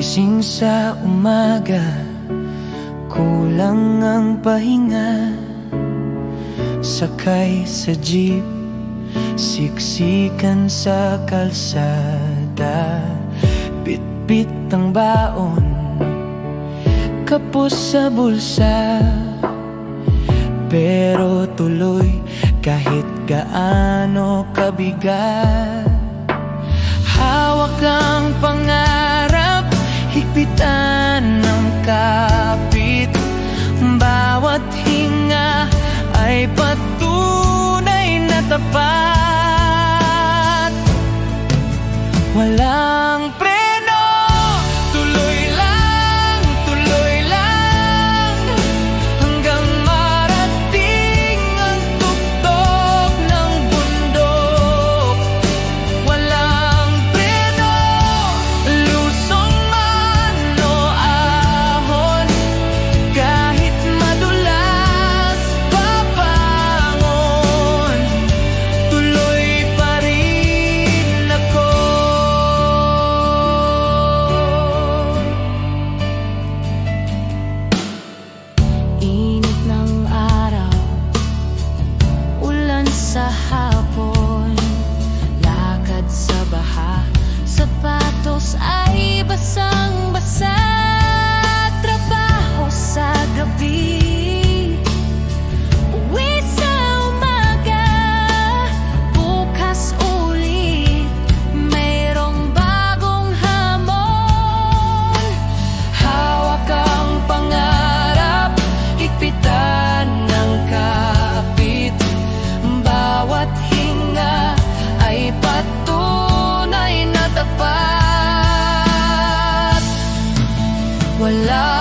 Gising sa umaga, kulang ang pahinga. Sakay sa jeep, siksikan sa kalsada. Bit-bit ang baon, kapos sa bulsa. Pero tuloy kahit gaano kabigat. Hawak ang pangarap, higpitan ng kapit. Bawat hinga ay patunay na tapat. Walang preno, tuloy lang, hanggang marating ang tuktok ng bundok. Walang preno, lusong man o ahon, kahit madulas papangon, tuloy pa rin ako. Init ng araw, ulan sa hapon, lakad sa baha, sapatos ay basang-basa. Trabaho sa gabi, uwi sa umaga, bukas ulit, mayroong bagong hamon. Hawak ang pangarap, higpitan ng kapit. Bawat hinga ay patunay na tapat. Wala